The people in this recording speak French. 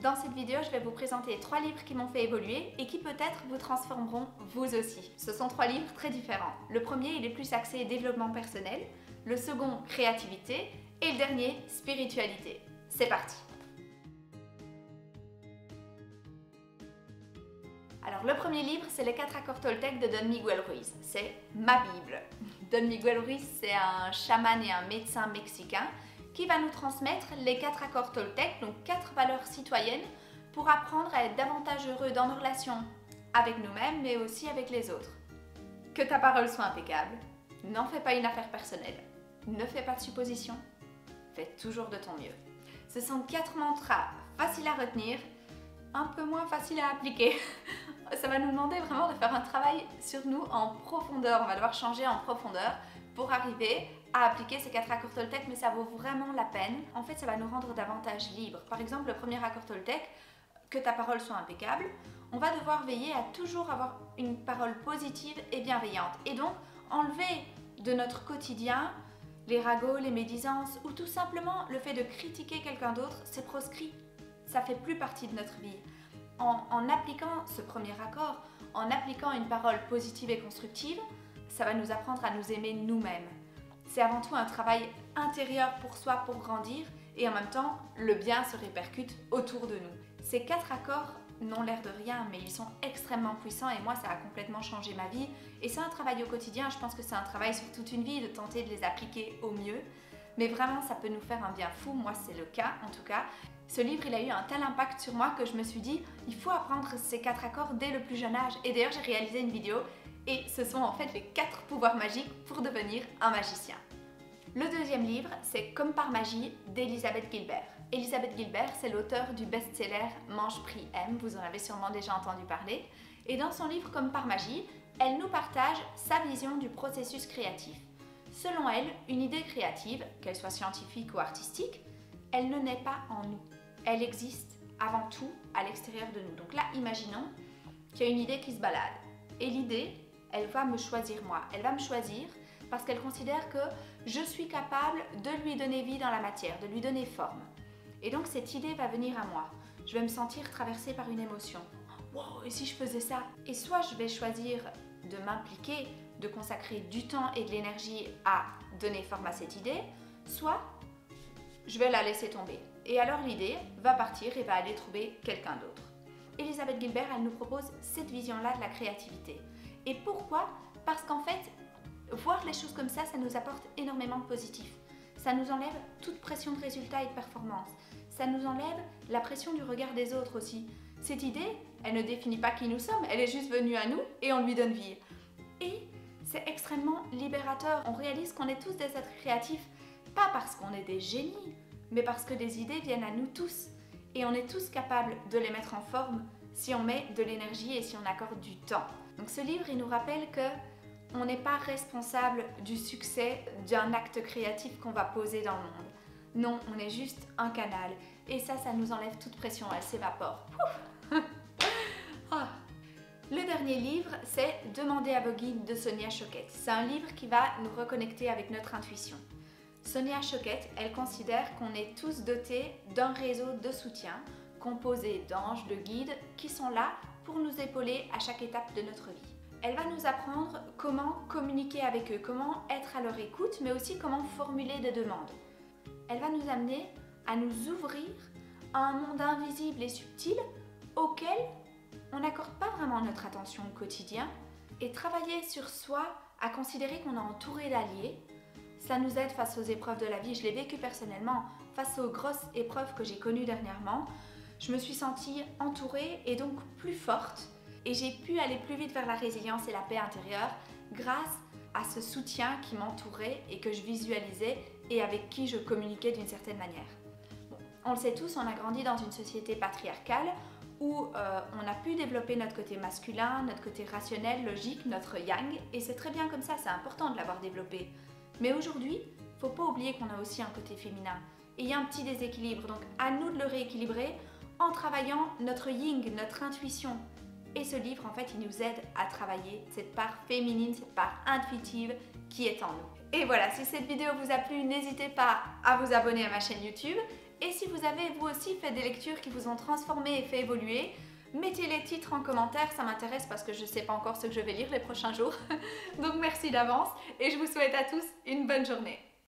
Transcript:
Dans cette vidéo, je vais vous présenter 3 livres qui m'ont fait évoluer et qui peut-être vous transformeront vous aussi. Ce sont 3 livres très différents. Le premier, il est plus axé développement personnel, le second, créativité et le dernier, spiritualité. C'est parti! Alors le premier livre, c'est les 4 accords Toltec de Don Miguel Ruiz. C'est ma Bible. Don Miguel Ruiz, c'est un chaman et un médecin mexicain qui va nous transmettre les 4 accords Toltec, donc 4 valeurs citoyennes pour apprendre à être davantage heureux dans nos relations avec nous-mêmes, mais aussi avec les autres. Que ta parole soit impeccable, n'en fais pas une affaire personnelle, ne fais pas de suppositions, fais toujours de ton mieux. Ce sont 4 mantras faciles à retenir, un peu moins faciles à appliquer. Ça va nous demander vraiment de faire un travail sur nous en profondeur, on va devoir changer en profondeur pour arriver à appliquer ces 4 accords Toltec, mais ça vaut vraiment la peine. En fait, ça va nous rendre davantage libres. Par exemple, le premier accord Toltec, que ta parole soit impeccable, on va devoir veiller à toujours avoir une parole positive et bienveillante. Et donc, enlever de notre quotidien les ragots, les médisances ou tout simplement le fait de critiquer quelqu'un d'autre, c'est proscrit. Ça fait plus partie de notre vie. En appliquant ce premier accord, en appliquant une parole positive et constructive, ça va nous apprendre à nous aimer nous-mêmes. C'est avant tout un travail intérieur pour soi, pour grandir, et en même temps, le bien se répercute autour de nous. Ces 4 accords n'ont l'air de rien, mais ils sont extrêmement puissants et moi, ça a complètement changé ma vie. Et c'est un travail au quotidien, je pense que c'est un travail sur toute une vie de tenter de les appliquer au mieux. Mais vraiment, ça peut nous faire un bien fou, moi c'est le cas en tout cas. Ce livre, il a eu un tel impact sur moi que je me suis dit, il faut apprendre ces 4 accords dès le plus jeune âge. Et d'ailleurs, j'ai réalisé une vidéo et ce sont en fait les 4 pouvoirs magiques pour devenir un magicien. Le deuxième livre, c'est Comme par magie d'Elizabeth Gilbert. Elizabeth Gilbert, c'est l'auteure du best-seller Mange, Prie, Aime, vous en avez sûrement déjà entendu parler. Et dans son livre Comme par magie, elle nous partage sa vision du processus créatif. Selon elle, une idée créative, qu'elle soit scientifique ou artistique, elle ne naît pas en nous. Elle existe avant tout à l'extérieur de nous. Donc là, imaginons qu'il y a une idée qui se balade. Et l'idée, elle va me choisir moi. Elle va me choisir parce qu'elle considère que je suis capable de lui donner vie dans la matière, de lui donner forme. Et donc cette idée va venir à moi. Je vais me sentir traversée par une émotion. Wow, et si je faisais ça? Et soit je vais choisir de m'impliquer, de consacrer du temps et de l'énergie à donner forme à cette idée, soit je vais la laisser tomber. Et alors l'idée va partir et va aller trouver quelqu'un d'autre. Elizabeth Gilbert, elle nous propose cette vision-là de la créativité. Et pourquoi? Parce qu'en fait, voir les choses comme ça nous apporte énormément de positif. Ça nous enlève toute pression de résultat et de performance. Ça nous enlève la pression du regard des autres aussi. Cette idée, elle ne définit pas qui nous sommes, elle est juste venue à nous et on lui donne vie. Et c'est extrêmement libérateur. On réalise qu'on est tous des êtres créatifs, pas parce qu'on est des génies, mais parce que les idées viennent à nous tous. Et on est tous capables de les mettre en forme si on met de l'énergie et si on accorde du temps. Donc ce livre, il nous rappelle que on n'est pas responsable du succès d'un acte créatif qu'on va poser dans le monde. Non, on est juste un canal. Et ça nous enlève toute pression, elle s'évapore. Le dernier livre, c'est Demandez à vos guides de Sonia Choquette. C'est un livre qui va nous reconnecter avec notre intuition. Sonia Choquette, elle considère qu'on est tous dotés d'un réseau de soutien composé d'anges, de guides qui sont là pour nous épauler à chaque étape de notre vie. Elle va nous apprendre comment communiquer avec eux, comment être à leur écoute, mais aussi comment formuler des demandes. Elle va nous amener à nous ouvrir à un monde invisible et subtil auquel on n'accorde pas vraiment notre attention au quotidien. Et travailler sur soi, à considérer qu'on est entouré d'alliés, ça nous aide face aux épreuves de la vie. Je l'ai vécu personnellement, face aux grosses épreuves que j'ai connues dernièrement. Je me suis sentie entourée et donc plus forte. Et j'ai pu aller plus vite vers la résilience et la paix intérieure grâce à ce soutien qui m'entourait et que je visualisais et avec qui je communiquais d'une certaine manière. Bon, on le sait tous, on a grandi dans une société patriarcale où on a pu développer notre côté masculin, notre côté rationnel, logique, notre yang, et c'est très bien comme ça, c'est important de l'avoir développé. Mais aujourd'hui, il ne faut pas oublier qu'on a aussi un côté féminin. Et il y a un petit déséquilibre, donc à nous de le rééquilibrer en travaillant notre yin, notre intuition. Et ce livre, en fait, il nous aide à travailler cette part féminine, cette part intuitive qui est en nous. Et voilà, si cette vidéo vous a plu, n'hésitez pas à vous abonner à ma chaîne YouTube Et si vous avez vous aussi fait des lectures qui vous ont transformé et fait évoluer, mettez les titres en commentaire, ça m'intéresse parce que je ne sais pas encore ce que je vais lire les prochains jours. Donc merci d'avance et je vous souhaite à tous une bonne journée.